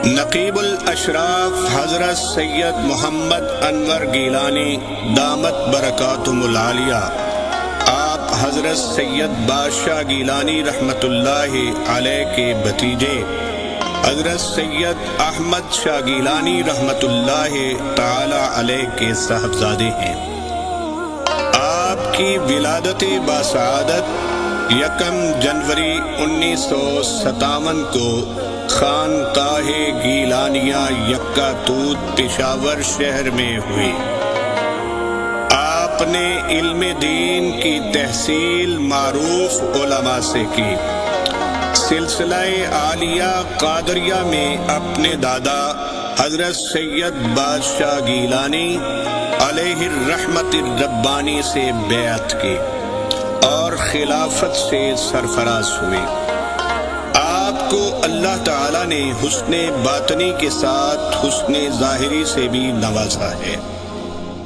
نقیب الاشراف حضرت سید محمد انور گیلانی دامت برکاتہم العالیہ، آپ حضرت سید بادشاہ گیلانی رحمۃ اللہ علیہ کے بھتیجے حضرت سید احمد شاہ گیلانی رحمۃ اللہ تعالی علیہ کے صاحبزادے ہیں۔ آپ کی ولادت باسعادت 1 جنوری 1957 کو خانقاہ گیلانیہ یکا توت پشاور شہر میں ہوئی۔ آپ نے علم دین کی تحصیل معروف علماء سے کی۔ سلسلہ عالیہ قادریہ میں اپنے دادا حضرت سید بادشاہ گیلانی علیہ الرحمت الربانی سے بیعت کی اور خلافت سے سرفراز ہوئے۔ آپ کو اللہ تعالیٰ نے حسن باطنی کے ساتھ حسن ظاہری سے بھی نوازا ہے۔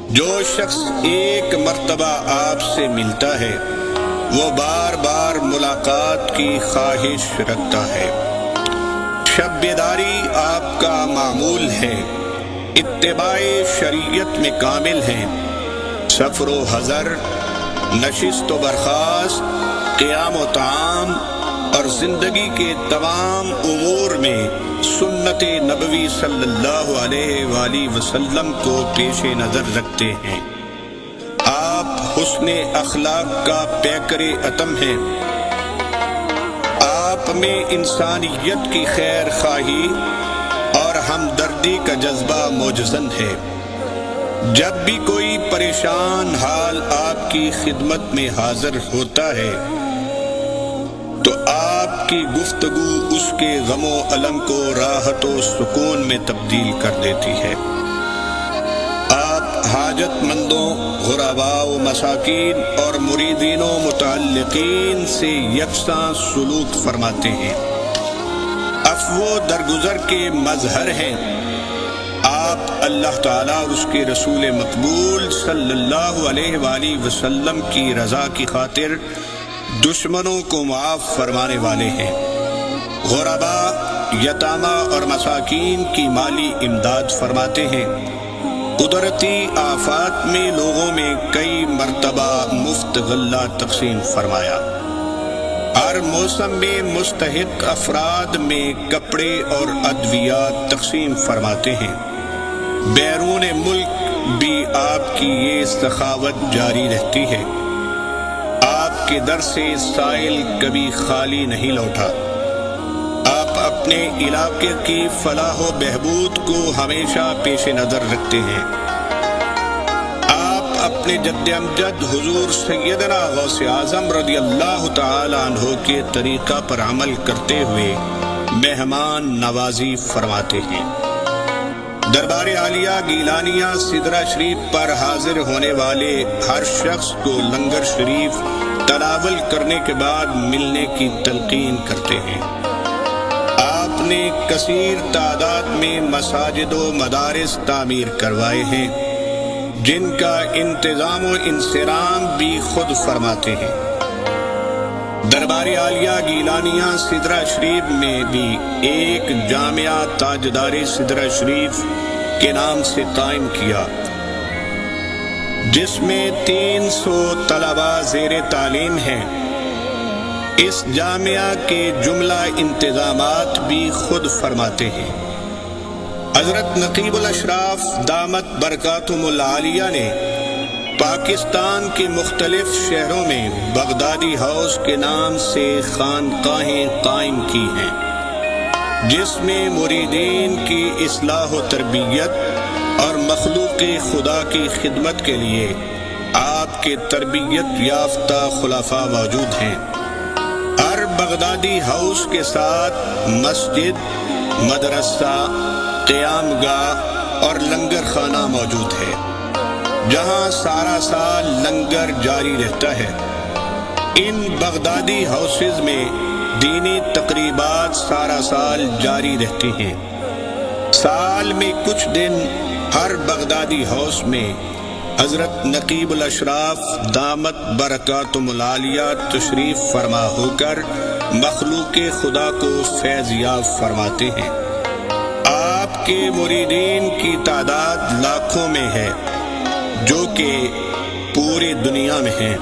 جو شخص ایک مرتبہ آپ سے ملتا ہے وہ بار بار ملاقات کی خواہش رکھتا ہے۔ شب بیداری آپ کا معمول ہے، اتباع شریعت میں کامل ہیں، سفر و حضر، نشست و برخاست، قیام و طعام اور زندگی کے تمام امور میں سنت نبوی صلی اللہ علیہ وآلہ وسلم کو پیش نظر رکھتے ہیں۔ آپ حسن اخلاق کا پیکر اتم ہیں۔ آپ میں انسانیت کی خیر خواہی اور ہمدردی کا جذبہ موجزن ہے۔ جب بھی کوئی پریشان حال آپ کی خدمت میں حاضر ہوتا ہے تو آپ کی گفتگو اس کے غم و الم کو راحت و سکون میں تبدیل کر دیتی ہے۔ آپ حاجت مندوں، غرباء و مساکین اور مریدین و متعلقین سے یکساں سلوک فرماتے ہیں۔ عفو و درگزر کے مظہر ہیں۔ آپ اللہ تعالیٰ اور اس کے رسول مقبول صلی اللہ علیہ وآلہ وسلم کی رضا کی خاطر دشمنوں کو معاف فرمانے والے ہیں۔ غرباء، یتامى اور مساکین کی مالی امداد فرماتے ہیں۔ قدرتی آفات میں لوگوں میں کئی مرتبہ مفت غلہ تقسیم فرمایا۔ ہر موسم میں مستحق افراد میں کپڑے اور ادویات تقسیم فرماتے ہیں۔ بیرون ملک بھی آپ کی یہ سخاوت جاری رہتی ہے۔ آپ کے در سے سائل کبھی خالی نہیں لوٹا۔ آپ اپنے علاقے کی فلاح و بہبود کو ہمیشہ پیش نظر رکھتے ہیں۔ آپ اپنے جد امجد حضور سیدنا غوث اعظم رضی اللہ تعالی عنہ کے طریقہ پر عمل کرتے ہوئے مہمان نوازی فرماتے ہیں۔ دربار عالیہ گیلانیہ سدرہ شریف پر حاضر ہونے والے ہر شخص کو لنگر شریف تناول کرنے کے بعد ملنے کی تلقین کرتے ہیں۔ آپ نے کثیر تعداد میں مساجد و مدارس تعمیر کروائے ہیں، جن کا انتظام و انصرام بھی خود فرماتے ہیں۔ دربار عالیہ گیلانیہ سدرہ شریف میں بھی ایک جامعہ تاجدار سدرہ شریف کے نام سے قائم کیا، جس میں 300 طلباء زیر تعلیم ہیں۔ اس جامعہ کے جملہ انتظامات بھی خود فرماتے ہیں۔ حضرت نقیب الاشراف دامت برکاتہم العالیہ نے پاکستان کے مختلف شہروں میں بغدادی ہاؤس کے نام سے خانقاہیں قائم کی ہیں، جس میں مریدین کی اصلاح و تربیت اور مخلوق خدا کی خدمت کے لیے آپ کے تربیت یافتہ خلفاء موجود ہیں۔ ہر بغدادی ہاؤس کے ساتھ مسجد، مدرسہ، قیام گاہ اور لنگر خانہ موجود ہے، جہاں سارا سال لنگر جاری رہتا ہے۔ ان بغدادی ہاؤسز میں دینی تقریبات سارا سال جاری رہتی ہیں۔ سال میں کچھ دن ہر بغدادی ہاؤس میں حضرت نقیب الاشراف دامت برکاتہم العالیہ تشریف فرما ہو کر مخلوق خدا کو فیض یاب فرماتے ہیں۔ آپ کے مریدین کی تعداد لاکھوں میں ہے جو کہ پوری دنیا میں ہیں۔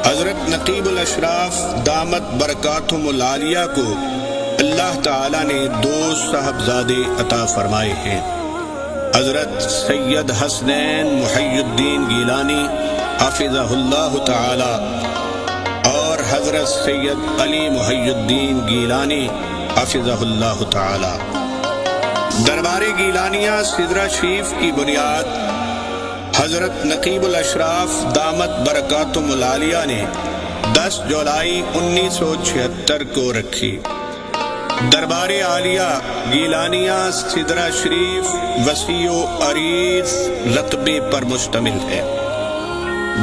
حضرت نقیب الاشراف دامت برکاتہم العالیہ کو اللہ تعالیٰ نے 2 صاحبزادے عطا فرمائے ہیں، حضرت سید حسنین محی الدین گیلانی حافظہ اللہ تعالی اور حضرت سید علی محی الدین گیلانی حافظہ اللہ تعالی۔ دربار گیلانیہ سدرہ شریف کی بنیاد حضرت نقیب الاشراف دامت برکاتہم العالیہ نے 10 جولائی 1976 کو رکھی۔ دربار عالیہ گیلانیہ سدرہ شریف وسیع و عریض رقبے پر مشتمل ہے۔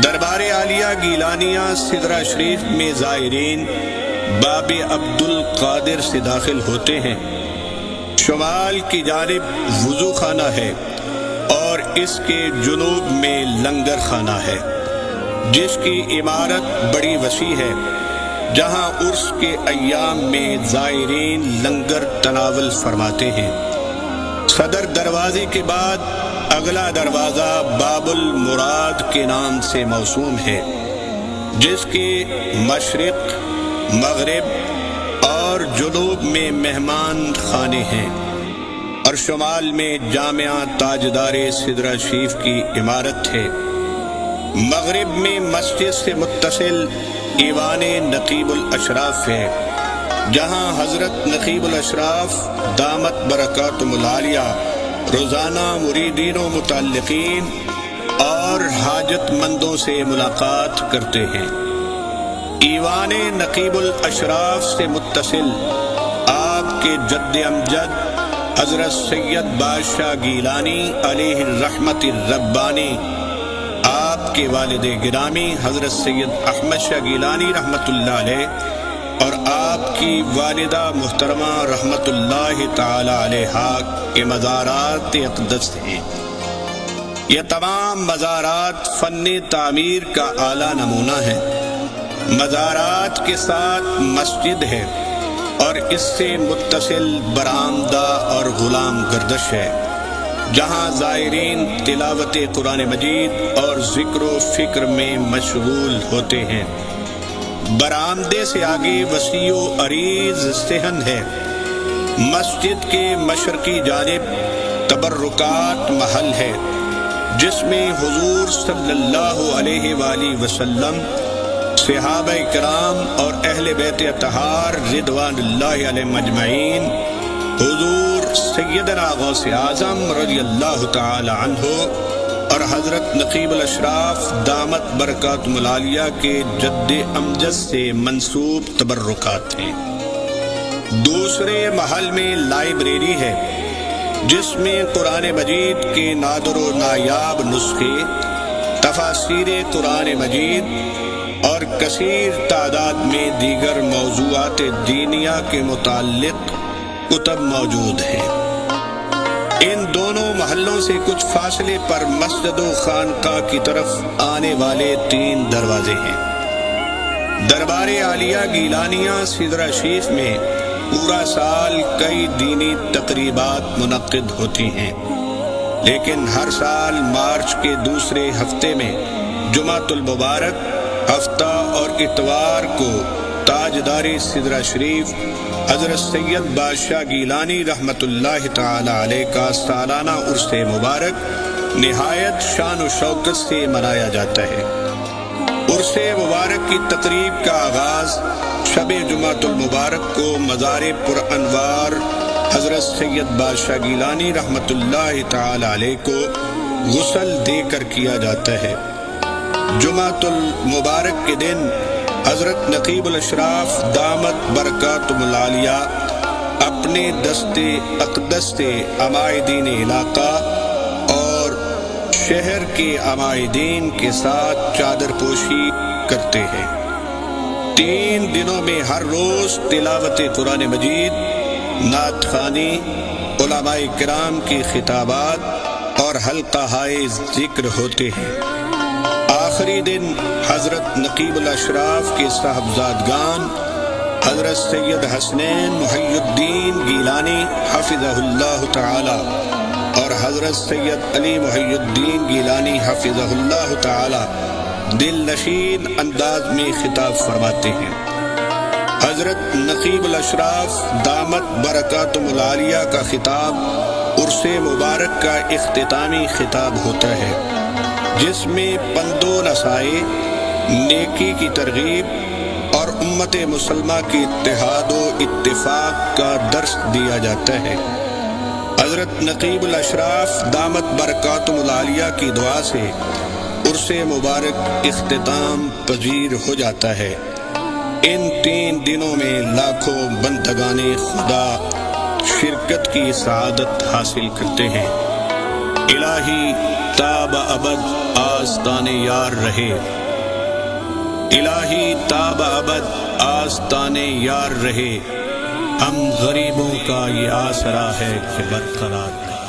دربار عالیہ گیلانیہ سدرہ شریف میں زائرین باب عبد القادر سے داخل ہوتے ہیں۔ شمال کی جانب وضو خانہ ہے اور اس کے جنوب میں لنگر خانہ ہے، جس کی عمارت بڑی وسیع ہے، جہاں عرس کے ایام میں زائرین لنگر تناول فرماتے ہیں۔ صدر دروازے کے بعد اگلا دروازہ باب المراد کے نام سے موسوم ہے، جس کے مشرق، مغرب اور جنوب میں مہمان خانے ہیں، اور شمال میں جامعہ تاجدار سدرہ شریف کی عمارت ہے۔ مغرب میں مسجد سے متصل ایوان نقیب الاشراف ہے، جہاں حضرت نقیب الاشراف دامت برکاتہم العالیہ روزانہ مریدین و متعلقین اور حاجت مندوں سے ملاقات کرتے ہیں۔ ایوان نقیب الاشراف سے متصل آپ کے جد امجد حضرت سید بادشاہ گیلانی علیہ الرحمت الربانی، آپ کے والد گرامی حضرت سید احمد شاہ گیلانی رحمۃ اللہ علیہ اور آپ کی والدہ محترمہ رحمۃ اللہ تعالی علیہا کے مزارات اقدس ہیں۔ یہ تمام مزارات فن تعمیر کا اعلیٰ نمونہ ہے۔ مزارات کے ساتھ مسجد ہے اور اس سے متصل برآمدہ اور غلام گردش ہے، جہاں زائرین تلاوت قرآن مجید اور ذکر و فکر میں مشغول ہوتے ہیں۔ برآمدے سے آگے وسیع و عریض صحن ہے۔ مسجد کے مشرقی جانب تبرکات محل ہے، جس میں حضور صلی اللہ علیہ وآلہ وسلم، صحابہ کرام اور اہل بیت اطہار رضوان اللہ علیہم اجمعین، حضور سیدنا غوث اعظم رضی اللہ تعالی عنہ اور حضرت نقیب الاشراف دامت برکاتہم العالیہ کے جد امجد سے منسوب تبرکات ہیں۔ دوسرے محل میں لائبریری ہے، جس میں قرآن مجید کے نادر و نایاب نسخے، تفاسیر قرآن مجید اور کثیر تعداد میں دیگر موضوعات دینیہ کے متعلق کتب موجود ہیں۔ ان دونوں محلوں سے کچھ فاصلے پر مسجد و خانقاہ کی طرف آنے والے 3 دروازے ہیں۔ دربار عالیہ گیلانیہ سدرہ شریف میں پورا سال کئی دینی تقریبات منعقد ہوتی ہیں، لیکن ہر سال مارچ کے دوسرے ہفتے میں جمعۃ المبارک ہفتہ اور اتوار کو تاجدار سدرہ شریف حضرت سید بادشاہ گیلانی رحمت اللہ تعالی علیہ کا سالانہ عرس مبارک نہایت شان و شوکت سے منایا جاتا ہے۔ عرس مبارک کی تقریب کا آغاز شب جمعۃ المبارک کو مزار پر انوار حضرت سید بادشاہ گیلانی رحمت اللہ تعالی علیہ کو غسل دے کر کیا جاتا ہے۔ جمعۃ المبارک کے دن حضرت نقیب الاشراف دامت برکاتہم العالیہ اپنے دست اقدس سے عمائدین علاقہ اور شہر کے عمائدین کے ساتھ چادر پوشی کرتے ہیں۔ 3 دنوں میں ہر روز تلاوت قرآن مجید، نعت خوانی، علماء کرام کی خطابات اور حلقہ ہائے ذکر ہوتے ہیں۔ آخری دن حضرت نقیب الاشراف کے صاحبزادگان حضرت سید حسنین محی الدین گیلانی حفظہ اللہ تعالی اور حضرت سید علی محی الدین گیلانی حفظہ اللہ تعالی دل نشین انداز میں خطاب فرماتے ہیں۔ حضرت نقیب الاشراف دامت برکاتہم العالیہ کا خطاب عرس مبارک کا اختتامی خطاب ہوتا ہے، جس میں پند و نصائح، نیکی کی ترغیب اور امت مسلمہ کی اتحاد و اتفاق کا درس دیا جاتا ہے۔ حضرت نقیب الاشراف دامت برکاتہم العالیہ کی دعا سے عرس مبارک اختتام پذیر ہو جاتا ہے۔ ان 3 دنوں میں لاکھوں بندگان خدا شرکت کی سعادت حاصل کرتے ہیں۔ الہی تاب ابد آستان یار رہے، الہی تاب ابد آستان یار رہے، ہم غریبوں کا یہ آسرا ہے کہ برقرار رہے۔